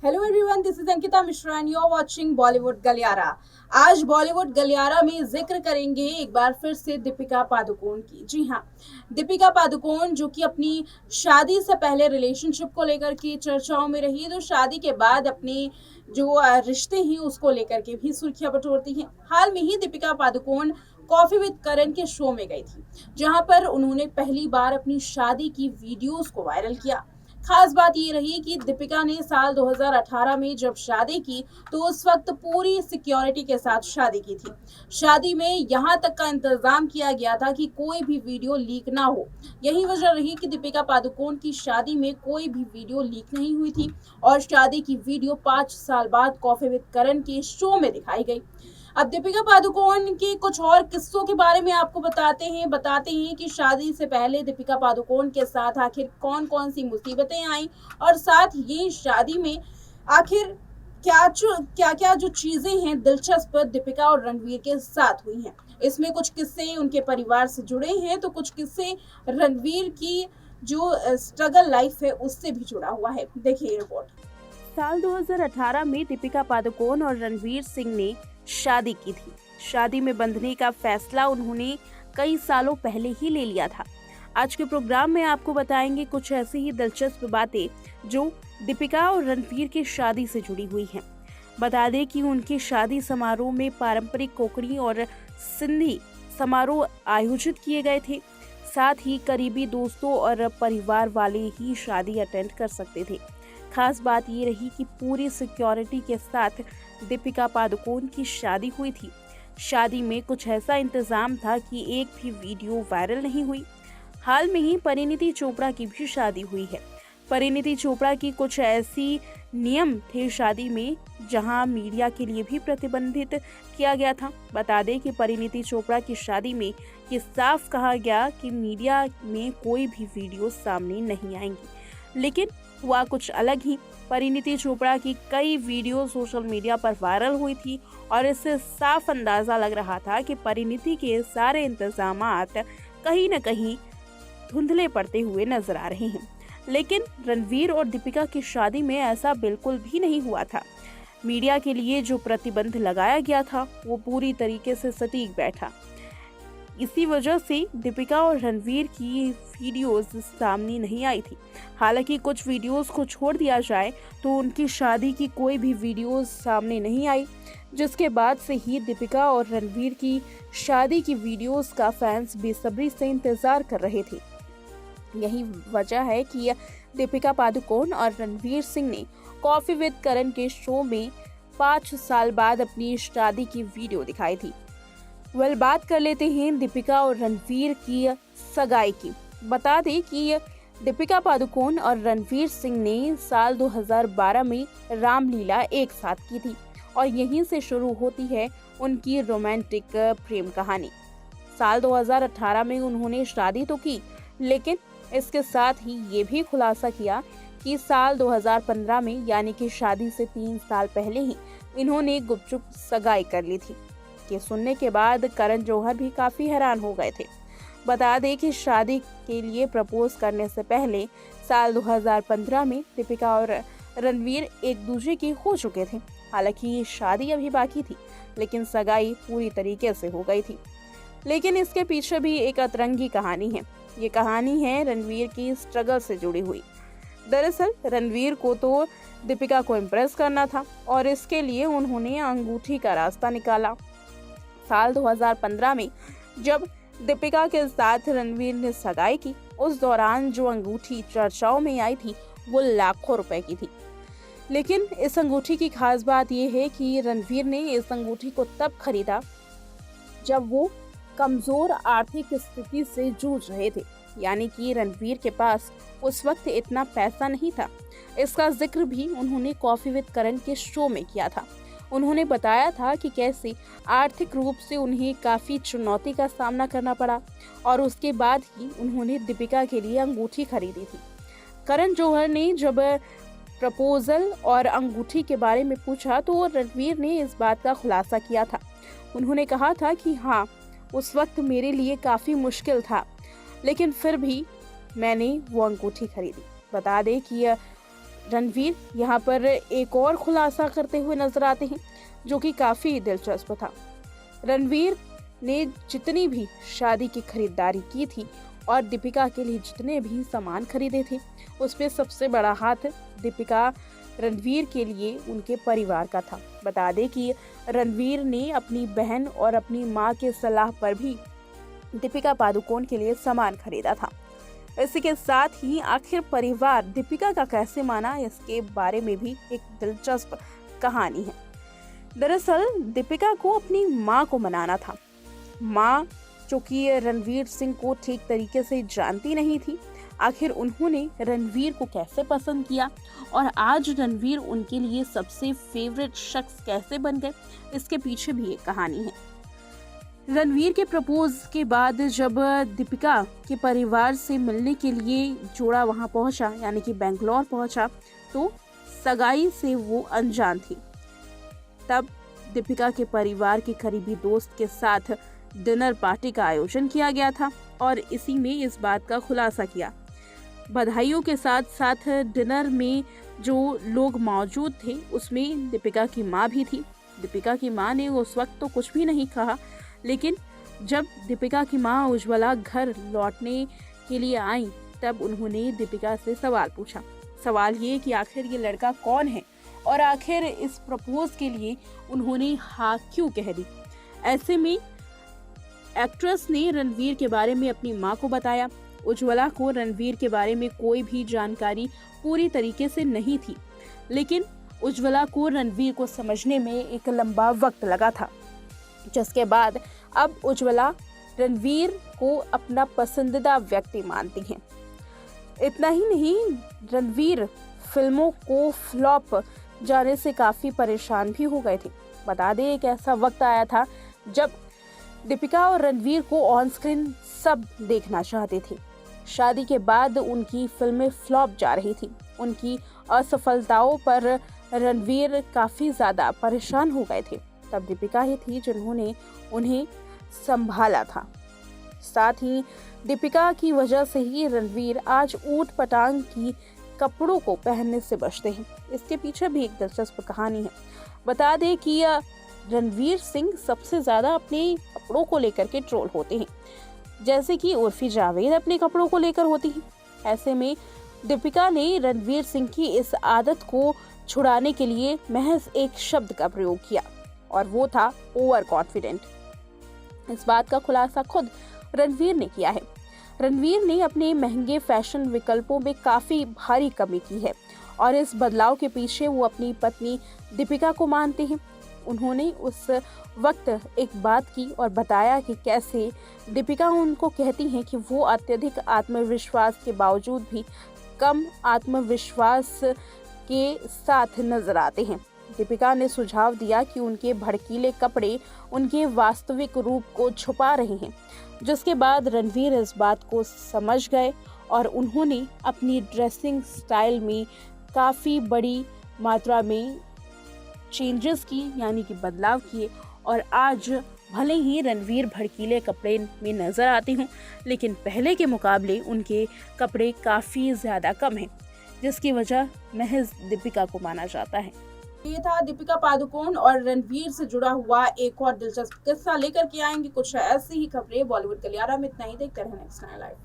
Hello everyone, this is Ankita Mishra and you are watching Bollywood Galiyara. आज बॉलीवुड गलियारा में जिक्र करेंगे एक बार फिर से दीपिका पादुकोण की। जी हाँ, दीपिका पादुकोण जो कि अपनी शादी से पहले रिलेशनशिप को लेकर के चर्चाओं में रही, तो शादी के बाद अपने जो रिश्ते हैं उसको लेकर के भी सुर्खियां बटोरती हैं। हाल में ही दीपिका पादुकोण कॉफी विद करण के शो में गई थी, जहां पर उन्होंने पहली बार अपनी शादी की वीडियोस को वायरल किया। खास बात ये रही कि दीपिका ने साल 2018 में जब शादी की तो उस वक्त पूरी सिक्योरिटी के साथ शादी की थी। शादी में यहाँ तक का इंतजाम किया गया था कि कोई भी वीडियो लीक ना हो। यही वजह रही कि दीपिका पादुकोण की शादी में कोई भी वीडियो लीक नहीं हुई थी और शादी की वीडियो 5 साल बाद कॉफी विद करण के शो में दिखाई गई। अब दीपिका पादुकोण के कुछ और किस्सों के बारे में आपको बताते हैं कि शादी से पहले दीपिका पादुकोण के साथ आखिर कौन कौन सी मुसीबतें आई और साथ ही शादी में आखिर क्या क्या जो चीजें हैं दिलचस्प दीपिका और रणवीर के साथ हुई हैं। इसमें कुछ किस्से उनके परिवार से जुड़े हैं तो कुछ किस्से रणवीर की जो स्ट्रगल लाइफ है उससे भी जुड़ा हुआ है। देखिए रिपोर्ट। साल 2018 में दीपिका पादुकोण और रणवीर सिंह ने शादी की थी। शादी में बंधने का फैसला उन्होंने कई सालों पहले ही ले लिया था। आज के प्रोग्राम में आपको बताएंगे कुछ ऐसी ही दिलचस्प बातें जो दीपिका और रणवीर की शादी से जुड़ी हुई हैं। बता दें कि उनके शादी समारोह में पारंपरिक कोकड़ी और सिंधी समारोह आयोजित किए गए थे। साथ ही करीबी दोस्तों और परिवार वाले ही शादी अटेंड कर सकते थे। खास बात ये रही कि पूरी सिक्योरिटी के साथ दीपिका पादुकोण की शादी हुई थी। शादी में कुछ ऐसा इंतजाम था कि एक भी वीडियो वायरल नहीं हुई। हाल में ही परिणीति चोपड़ा की भी शादी हुई है। परिणीति चोपड़ा की कुछ ऐसी नियम थे शादी में जहां मीडिया के लिए भी प्रतिबंधित किया गया था। बता दें कि परिणीति चोपड़ा की शादी में ये साफ कहा गया कि मीडिया में कोई भी वीडियो सामने नहीं आएंगी, लेकिन हुआ कुछ अलग ही। परिणीति चोपड़ा की कई वीडियो सोशल मीडिया पर वायरल हुई थी और इससे साफ अंदाजा लग रहा था कि परिणीति के सारे इंतजामात कहीं न कहीं धुंधले पड़ते हुए नजर आ रहे हैं। लेकिन रणवीर और दीपिका की शादी में ऐसा बिल्कुल भी नहीं हुआ था। मीडिया के लिए जो प्रतिबंध लगाया गया था वो पूरी तरीके से सटीक बैठा। इसी वजह से दीपिका और रणवीर की वीडियोस सामने नहीं आई थी। हालांकि कुछ वीडियोस को छोड़ दिया जाए तो उनकी शादी की कोई भी वीडियोस सामने नहीं आई, जिसके बाद से ही दीपिका और रणवीर की शादी की वीडियोस का फैंस बेसब्री से इंतजार कर रहे थे। यही वजह है कि दीपिका पादुकोण और रणवीर सिंह ने कॉफी विद करण के शो में 5 साल बाद अपनी शादी की वीडियो दिखाई थी। बात कर लेते हैं दीपिका और रणवीर की सगाई की। बता दें कि दीपिका पादुकोण और रणवीर सिंह ने साल 2012 में रामलीला एक साथ की थी और यहीं से शुरू होती है उनकी रोमांटिक प्रेम कहानी। साल 2018 में उन्होंने शादी तो की, लेकिन इसके साथ ही ये भी खुलासा किया कि साल 2015 में यानी कि शादी से 3 साल पहले ही इन्होंने गुपचुप सगाई कर ली थी। ये सुनने के बाद करण जौहर भी काफी हैरान हो गए थे। बता दें कि शादी के लिए प्रपोज करने से पहले साल 2015 में दीपिका और रणवीर एक दूसरे के हो चुके थे। हालांकि शादी अभी बाकी थी, लेकिन सगाई पूरी तरीके से हो गई थी। लेकिन इसके पीछे भी एक अतरंगी कहानी है। ये कहानी है रणवीर की स्ट्रगल से जुड़ी हुई। दरअसल रणवीर को तो दीपिका को इम्प्रेस करना था और इसके लिए उन्होंने अंगूठी का रास्ता निकाला। साल 2015 में जब दीपिका के साथ रणवीर ने सगाई की, उस दौरान जो अंगूठी चर्चाओं में आई थी वो लाखों रुपए की थी। लेकिन इस अंगूठी की खास बात यह है कि रणवीर ने इस अंगूठी को तब खरीदा जब वो कमजोर आर्थिक स्थिति से जूझ रहे थे, यानी कि रणवीर के पास उस वक्त इतना पैसा नहीं था। इसका जिक्र भी उन्होंने कॉफी विद करण के शो में किया था। उन्होंने बताया था कि कैसे आर्थिक रूप से उन्हें काफ़ी चुनौती का सामना करना पड़ा और उसके बाद ही उन्होंने दीपिका के लिए अंगूठी खरीदी थी। करण जौहर ने जब प्रपोजल और अंगूठी के बारे में पूछा तो रणवीर ने इस बात का खुलासा किया था। उन्होंने कहा था कि हाँ, उस वक्त मेरे लिए काफ़ी मुश्किल था, लेकिन फिर भी मैंने वो अंगूठी खरीदी। बता दें कि रणवीर यहाँ पर एक और खुलासा करते हुए नजर आते हैं जो कि काफी दिलचस्प था। रणवीर ने जितनी भी शादी की खरीदारी की थी और दीपिका के लिए जितने भी सामान खरीदे थे, उसमें सबसे बड़ा हाथ दीपिका रणवीर के लिए उनके परिवार का था। बता दें कि रणवीर ने अपनी बहन और अपनी मां के सलाह पर भी दीपिका पादुकोण के लिए सामान खरीदा था। इसी के साथ ही आखिर परिवार दीपिका का कैसे माना, इसके बारे में भी एक दिलचस्प कहानी है। दरअसल दीपिका को अपनी मां को मनाना था। मां जो कि रणवीर सिंह को ठीक तरीके से जानती नहीं थी, आखिर उन्होंने रणवीर को कैसे पसंद किया और आज रणवीर उनके लिए सबसे फेवरेट शख्स कैसे बन गए, इसके पीछे भी एक कहानी है। रणवीर के प्रपोज के बाद जब दीपिका के परिवार से मिलने के लिए जोड़ा वहां पहुंचा, यानी कि बेंगलोर पहुंचा, तो सगाई से वो अनजान थी। तब दीपिका के परिवार के करीबी दोस्त के साथ डिनर पार्टी का आयोजन किया गया था और इसी में इस बात का खुलासा किया। बधाइयों के साथ साथ डिनर में जो लोग मौजूद थे उसमें दीपिका की मां भी थी। दीपिका की मां ने उस वक्त तो कुछ भी नहीं कहा, लेकिन जब दीपिका की मां उज्ज्वला घर लौटने के लिए आई तब उन्होंने दीपिका से सवाल पूछा। सवाल ये कि आखिर ये लड़का कौन है और आखिर इस प्रपोज के लिए उन्होंने हाँ क्यों कह दी। ऐसे में एक्ट्रेस ने रणवीर के बारे में अपनी मां को बताया। उज्ज्वला को रणवीर के बारे में कोई भी जानकारी पूरी तरीके से नहीं थी, लेकिन उज्ज्वला को रणवीर को समझने में एक लंबा वक्त लगा था, जिसके बाद अब उज्ज्वला रणवीर को अपना पसंदीदा व्यक्ति मानती हैं। इतना ही नहीं, रणवीर फिल्मों को फ्लॉप जाने से काफी परेशान भी हो गए थे। बता दें एक ऐसा वक्त आया था जब दीपिका और रणवीर को ऑन स्क्रीन सब देखना चाहते थे। शादी के बाद उनकी फिल्में फ्लॉप जा रही थी। उनकी असफलताओं पर रणवीर काफी ज्यादा परेशान हो गए थे। तब दीपिका ही थी जिन्होंने उन्हें संभाला था। साथ ही दीपिका की वजह से ही रणवीर आज ऊट पटांग की कपड़ों को पहनने से बचते हैं। इसके पीछे भी एक दिलचस्प कहानी है। बता दें कि रणवीर सिंह सबसे ज्यादा अपने कपड़ों को लेकर के ट्रोल होते हैं, जैसे कि उर्फी जावेद अपने कपड़ों को लेकर होती है। ऐसे में दीपिका ने रणवीर सिंह की इस आदत को छुड़ाने के लिए महज एक शब्द का प्रयोग किया और वो था ओवर कॉन्फिडेंट। इस बात का खुलासा खुद रणवीर ने किया है। रणवीर ने अपने महंगे फैशन विकल्पों में काफी भारी कमी की है और इस बदलाव के पीछे वो अपनी पत्नी दीपिका को मानते हैं। उन्होंने उस वक्त एक बात की और बताया कि कैसे दीपिका उनको कहती हैं कि वो अत्यधिक आत्मविश्वास के बावजूद भी कम आत्मविश्वास के साथ नजर आते हैं। दीपिका ने सुझाव दिया कि उनके भड़कीले कपड़े उनके वास्तविक रूप को छुपा रहे हैं, जिसके बाद रणवीर इस बात को समझ गए और उन्होंने अपनी ड्रेसिंग स्टाइल में काफ़ी बड़ी मात्रा में चेंजेस की, यानी कि बदलाव किए और आज भले ही रणवीर भड़कीले कपड़े में नज़र आते हों, लेकिन पहले के मुकाबले उनके कपड़े काफ़ी ज़्यादा कम हैं, जिसकी वजह महज दीपिका को माना जाता है। ये था दीपिका पादुकोण और रणवीर से जुड़ा हुआ एक और दिलचस्प किस्सा। लेकर के आएंगे कुछ ऐसी ही खबरें बॉलीवुड गलियारा में। इतना ही, देखते रहें नेक्स्ट नाइन लाइव।